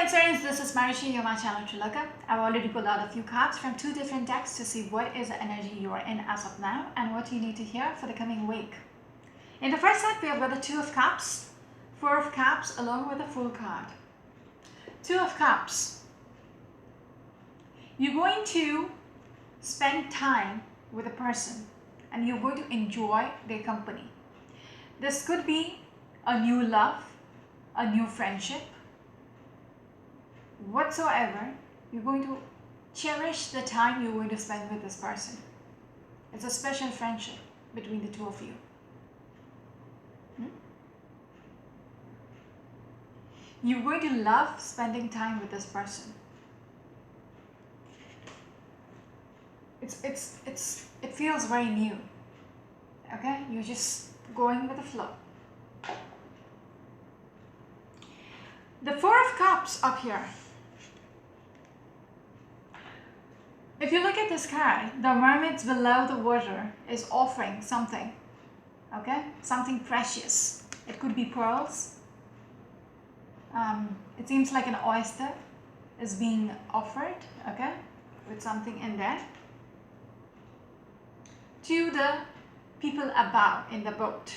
Cancerians, this is Marishi, you're my channel Trilaka. I've already pulled out a few cards from 2 different decks to see what is the energy you are in as of now and what you need to hear for the coming week. In the first set, we have got the 2 of Cups, 4 of Cups along with a Fool card. 2 of Cups. You're going to spend time with a person and you're going to enjoy their company. This could be a new love, a new friendship, whatsoever. You're going to cherish the time you're going to spend with this person. It's a special friendship between the 2 of you. You're going to love spending time with this person. It feels very new. Okay? You're just going with the flow. The 4 of Cups up here. If you look at this card, the mermaids below the water is offering something. Okay? Something precious. It could be pearls. It seems like an oyster is being offered, okay, with something in there, to the people above in the boat.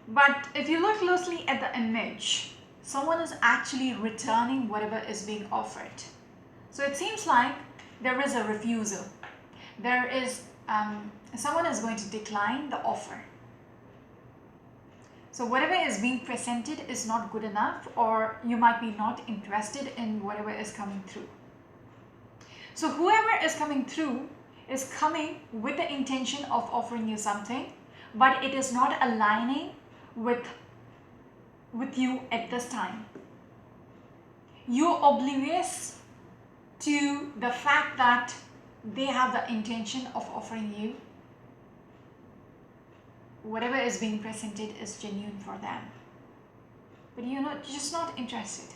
But if you look closely at the image, someone is actually returning whatever is being offered. So it seems like there is a refusal. There is, someone is going to decline the offer. So whatever is being presented is not good enough, or you might be not interested in whatever is coming through. So whoever is coming through is coming with the intention of offering you something, but it is not aligning with you at this time. You're oblivious to the fact that they have the intention of offering you. Whatever is being presented is genuine for them, but you're just not interested.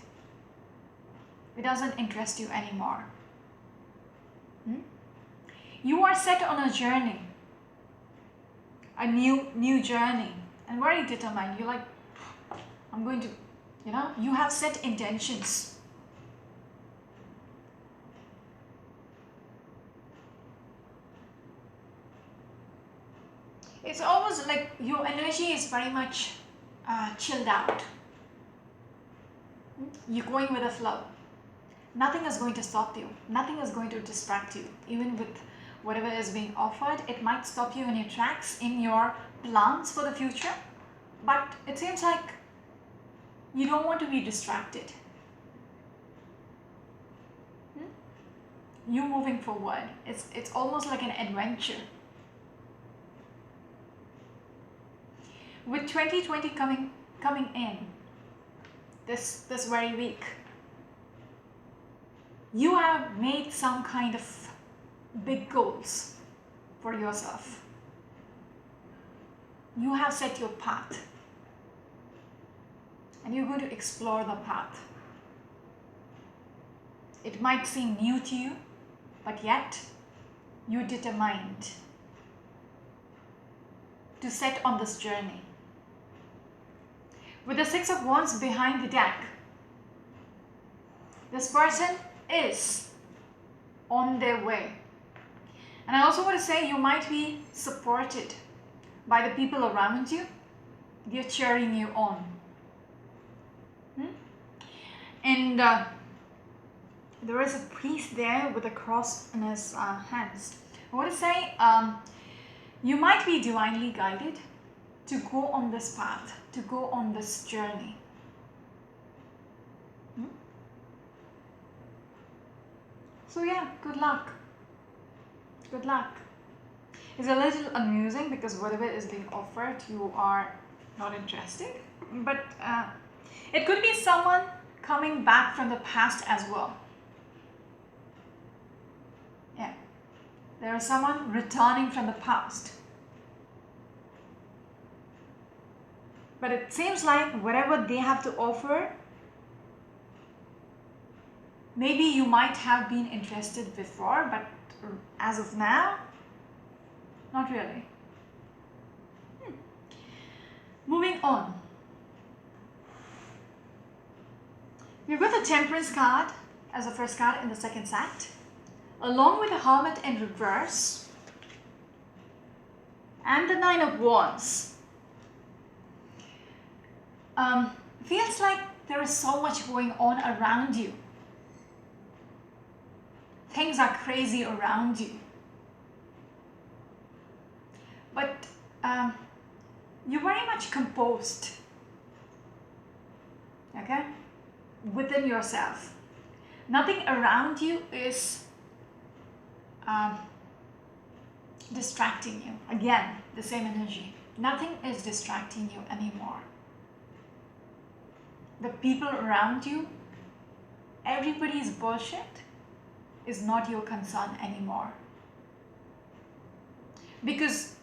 It doesn't interest you anymore. You are set on a journey, a new journey, and very determined. You're like, I'm going to, you have set intentions. It's almost like your energy is very much chilled out. You're going with the flow. Nothing is going to stop you. Nothing is going to distract you. Even with whatever is being offered, it might stop you in your tracks, in your plans for the future. But it seems like you don't want to be distracted. You're moving forward. It's almost like an adventure. With 2020 coming in this very week, you have made some kind of big goals for yourself. You have set your path, and you're going to explore the path. It might seem new to you, but yet you're determined to set on this journey. With the 6 of Wands behind the deck, this person is on their way. And I also want to say you might be supported by the people around you. They're cheering you on. And there is a priest there with a cross in his hands. I want to say you might be divinely guided to go on this path, to go on this journey. So yeah, good luck. Good luck. It's a little amusing because whatever is being offered, you are not interested. But it could be someone coming back from the past as well. Yeah. There is someone returning from the past. But it seems like whatever they have to offer, maybe you might have been interested before, but as of now, not really. Moving on. You've got the Temperance card as the first card in the second set, along with the Hermit in reverse and the Nine of Wands. Feels like there is so much going on around you. Things are crazy around you. But you're very much composed, okay, within yourself. Nothing around you is distracting you. Again, the same energy. Nothing is distracting you anymore. The people around you, everybody's bullshit is not your concern anymore. Because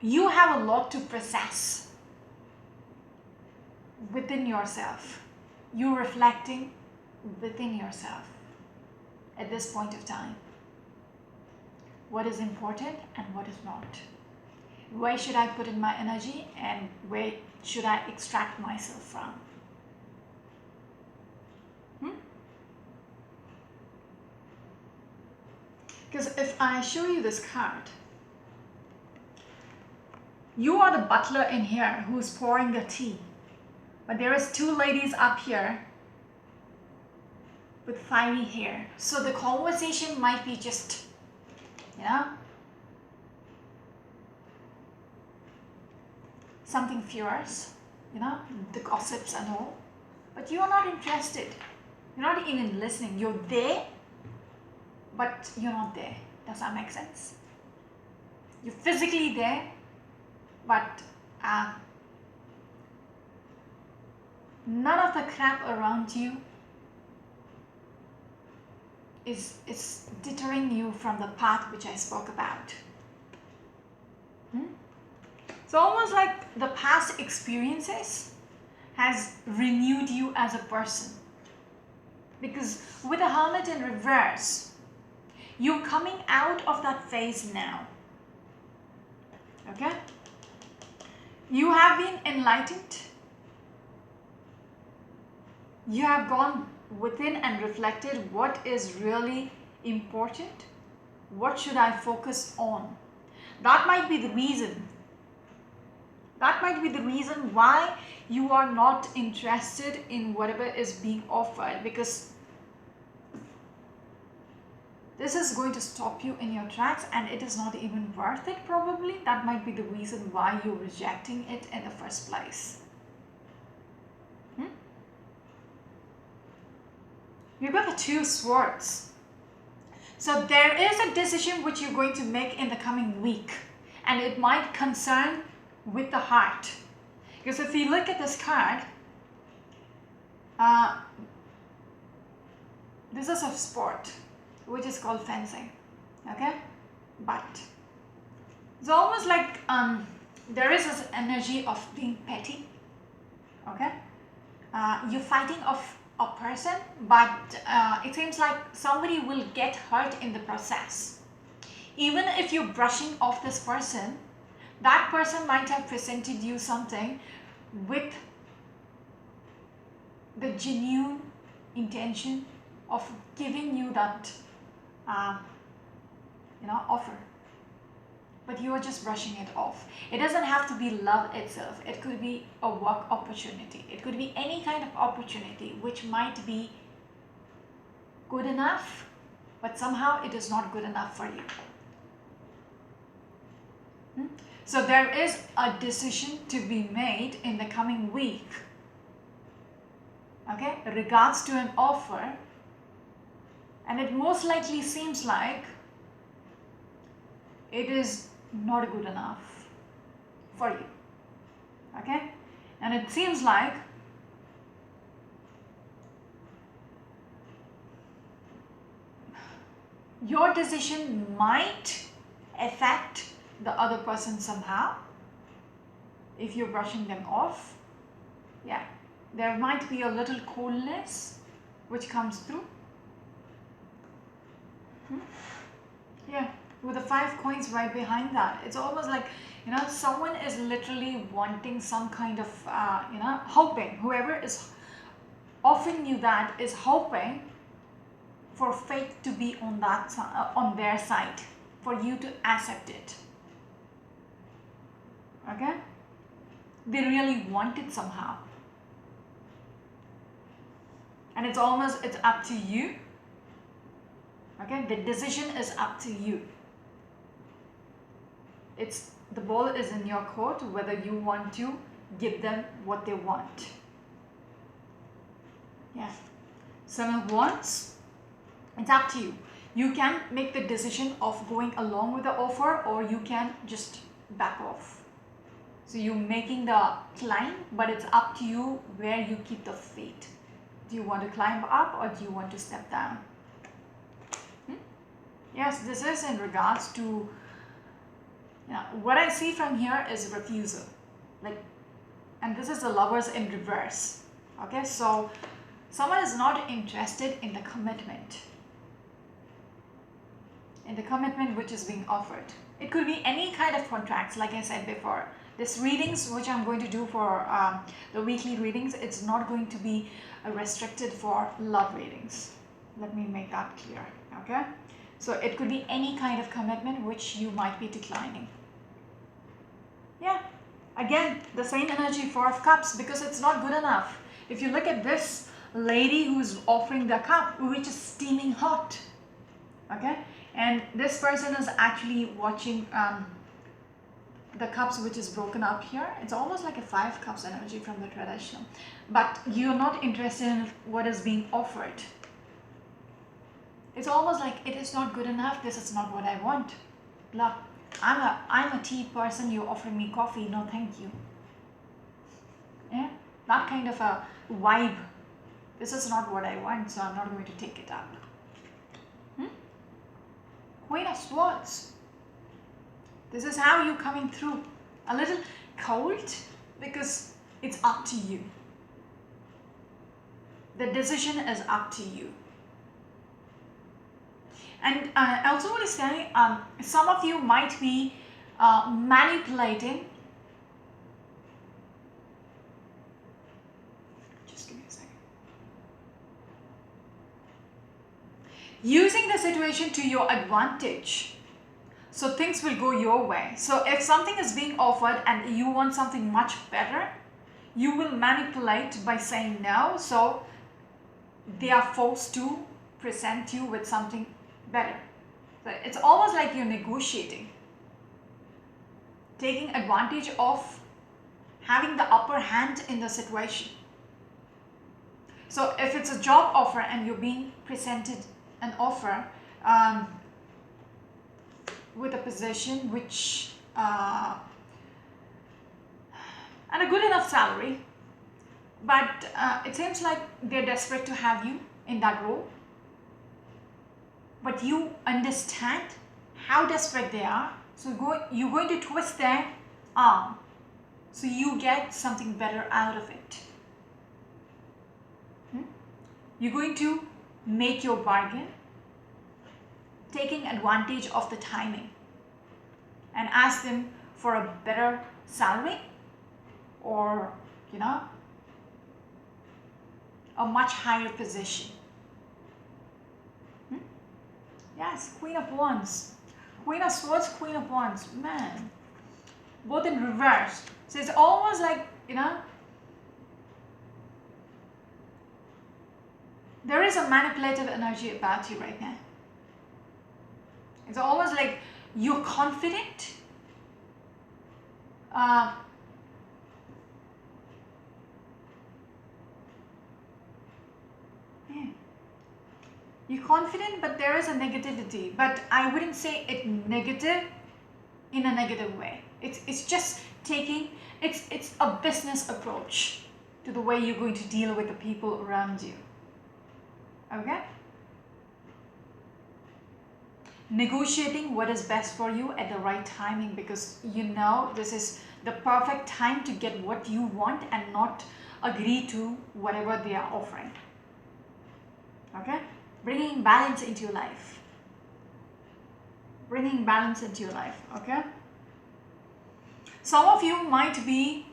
you have a lot to process within yourself. You're reflecting within yourself at this point of time. What is important and what is not. Where should I put in my energy and where should I extract myself from? Because if I show you this card, you are the butler in here who's pouring the tea. But there is two ladies up here with fiery hair. So the conversation might be just, something fierce, the gossips and all. But you are not interested. You're not even listening. You're there, but you're not there. Does that make sense? You're physically there, but none of the crap around you is deterring you from the path which I spoke about. It's almost like the past experiences has renewed you as a person. Because with the Hermit in reverse, you're coming out of that phase now. Okay? You have been enlightened. You have gone within and reflected what is really important. What should I focus on? That might be the reason. That might be the reason why you are not interested in whatever is being offered, because this is going to stop you in your tracks and it is not even worth it probably. That might be the reason why you're rejecting it in the first place. You've got the Two Swords. So there is a decision which you're going to make in the coming week, and it might concern with the heart. Because if you look at this card, this is a sport which is called fencing, okay? But it's almost like there is this energy of being petty, okay? You're fighting off a person, but it seems like somebody will get hurt in the process. Even if you're brushing off this person, that person might have presented you something with the genuine intention of giving you that offer, but you are just brushing it off. It doesn't have to be love itself. It could be a work opportunity. It could be any kind of opportunity which might be good enough, but somehow it is not good enough for you. So there is a decision to be made in the coming week, okay, regards to an offer, and it most likely seems like it is not good enough for you, okay, and it seems like your decision might affect the other person somehow. If you're brushing them off, yeah, there might be a little coolness which comes through. Yeah, with the 5 coins right behind that, it's almost like, someone is literally wanting some kind of, hoping, whoever is offering you that is hoping for fate to be on on their side, for you to accept it. Okay? They really want it somehow. And it's up to you. Okay? The decision is up to you. The ball is in your court whether you want to give them what they want. Yeah. 7 of Wands. It's up to you. You can make the decision of going along with the offer, or you can just back off. So you're making the climb, but it's up to you where you keep the feet. Do you want to climb up or do you want to step down? Yes, this is in regards to, what I see from here is refusal. And this is the Lovers in reverse. Okay, so someone is not interested in the commitment. Which is being offered. It could be any kind of contracts, like I said before. This readings, which I'm going to do for the weekly readings, it's not going to be restricted for love readings. Let me make that clear, okay? So it could be any kind of commitment which you might be declining. Yeah, again, the same energy, 4 of Cups, because it's not good enough. If you look at this lady who's offering the cup, which is steaming hot, okay? And this person is actually watching the cups, which is broken up here. It's almost like a 5 cups energy from the traditional. But you're not interested in what is being offered. It's almost like it is not good enough. This is not what I want. Blah. I'm a tea person. You're offering me coffee. No, thank you. Yeah, that kind of a vibe. This is not what I want, so I'm not going to take it up. Queen of Swords. This is how you're coming through. A little cold because it's up to you. The decision is up to you. And also what is saying, some of you might be manipulating. Just give me a second. Using the situation to your advantage. So things will go your way. So if something is being offered and you want something much better, you will manipulate by saying no. So they are forced to present you with something better. So it's almost like you're negotiating, taking advantage of having the upper hand in the situation. So if it's a job offer and you're being presented an offer with a position which and a good enough salary, but it seems like they're desperate to have you in that role, but you understand how desperate they are, so you're going to twist their arm so you get something better out of it. You're going to make your bargain, taking advantage of the timing, and ask them for a better salary or, a much higher position. Yes, Queen of Wands. Queen of Swords, Queen of Wands. Man, both in reverse. So it's almost like, there is a manipulative energy about you right now. It's almost like you're confident. You're confident, but there is a negativity. But I wouldn't say it negative in a negative way. It's just taking, it's a business approach to the way you're going to deal with the people around you. Okay? Negotiating what is best for you at the right timing, because this is the perfect time to get what you want and not agree to whatever they are offering. Okay? Bringing balance into your life. Bringing balance into your life. Okay? Some of you might be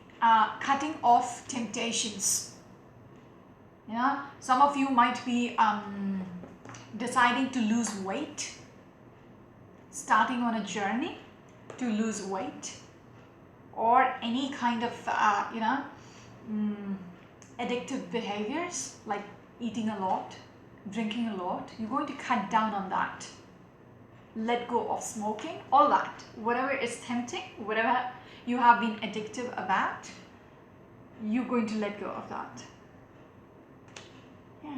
cutting off temptations. You know, some of you might be deciding to lose weight, starting on a journey to lose weight, or any kind of addictive behaviors like eating a lot, drinking a lot. You're going to cut down on that. Let go of smoking, all that. Whatever is tempting, whatever you have been addictive about, you're going to let go of that. Yeah.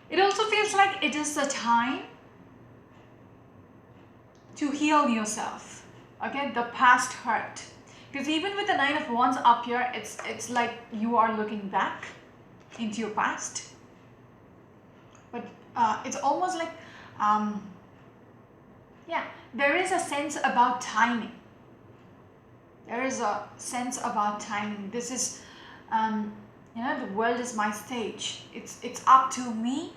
It also feels like it is the time to heal yourself, okay, the past hurt. Because even with the Nine of Wands up here, it's like you are looking back into your past. But it's almost like, yeah, there is a sense about timing. There is a sense about timing. This is, the world is my stage. It's up to me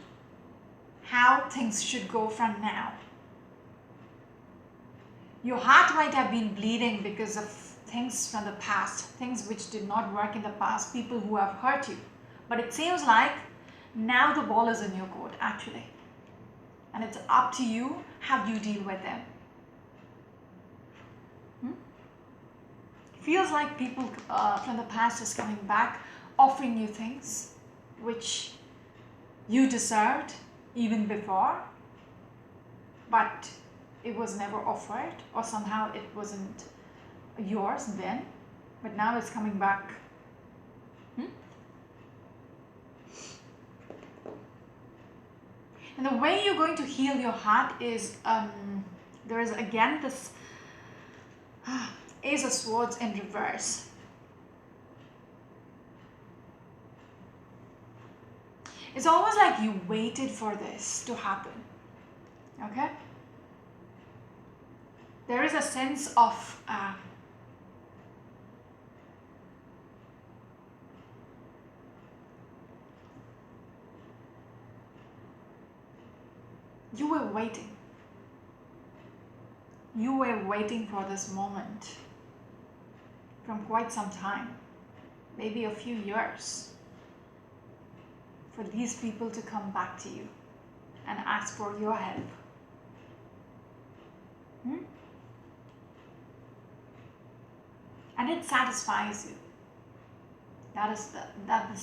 how things should go from now. Your heart might have been bleeding because of things from the past, things which did not work in the past, people who have hurt you. But it seems like now the ball is in your court, actually. And it's up to you how you deal with them. Feels like people from the past is coming back, offering you things which you deserved even before, but it was never offered, or somehow it wasn't yours then, but now it's coming back. And the way you're going to heal your heart is, there is again this Ace of Swords in reverse. It's almost like you waited for this to happen, okay? There is a sense of you were waiting. You were waiting for this moment from quite some time, maybe a few years, for these people to come back to you and ask for your help. And it satisfies you. That is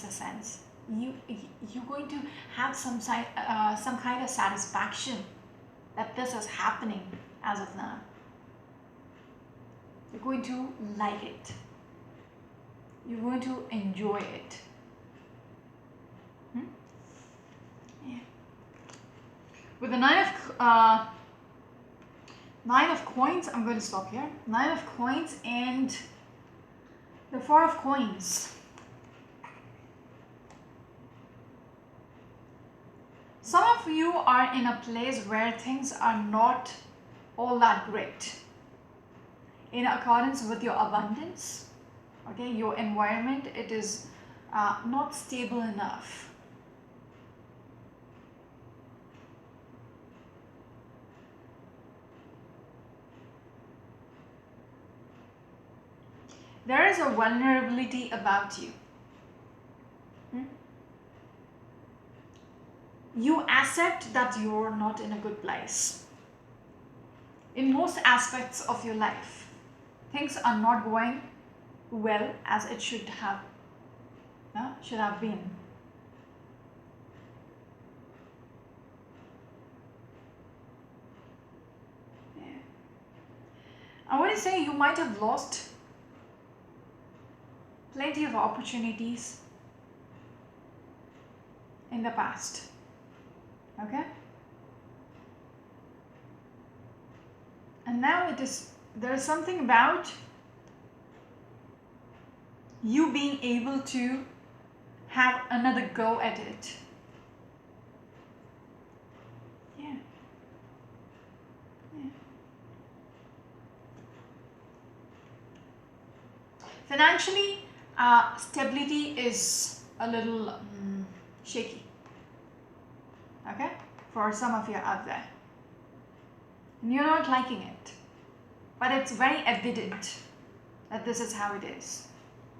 the sense. You're going to have some kind of satisfaction that this is happening as of now. You're going to like it. You're going to enjoy it. Yeah. With the Nine of Coins, I'm going to stop here. Nine of Coins and the Four of Coins. Some of you are in a place where things are not all that great. In accordance with your abundance, okay, your environment, it is not stable enough. There is a vulnerability about you. You accept that you're not in a good place. In most aspects of your life, things are not going well as it should have been. Yeah. I want to say you might have lost plenty of opportunities in the past. Okay? And now there is something about you being able to have another go at it. Yeah. Yeah. Financially, stability is a little shaky. for some of you out there. And you're not liking it. But it's very evident that this is how it is.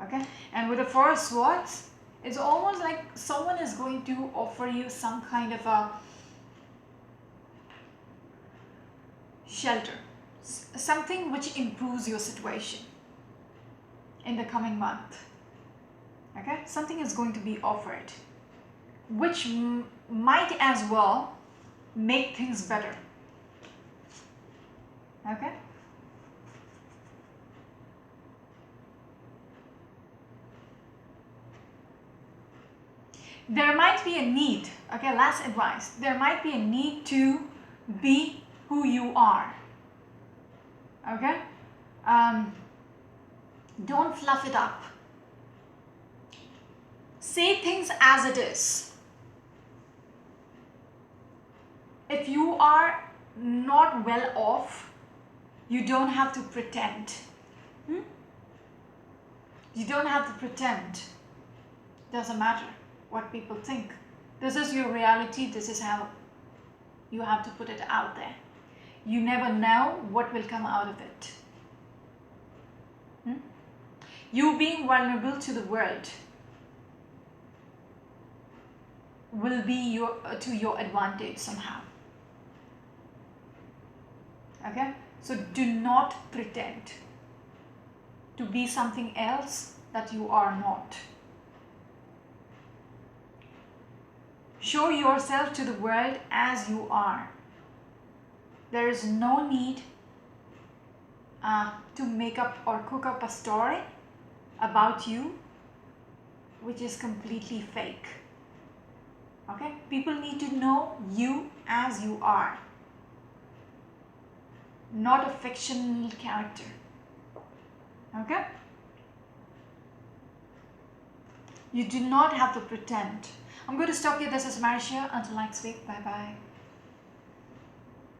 Okay? And with the Four of Swords, it's almost like someone is going to offer you some kind of a shelter. Something which improves your situation in the coming month. Okay? Something is going to be offered, which might as well make things better. Okay? There might be a need, okay, last advice, there might be a need to be who you are. Okay? Don't fluff it up. Say things as it is. If you are not well off, you don't have to pretend. You don't have to pretend. Doesn't matter what people think. This is your reality. This is how you have to put it out there. You never know what will come out of it. You being vulnerable to the world will be to your advantage somehow. Okay? So do not pretend to be something else that you are not. Show yourself to the world as you are. There is no need to make up or cook up a story about you which is completely fake. Okay? People need to know you as you are, not a fictional character. Okay? You do not have to pretend. I'm going to stop here. This is Marisha. Until next week. Bye bye.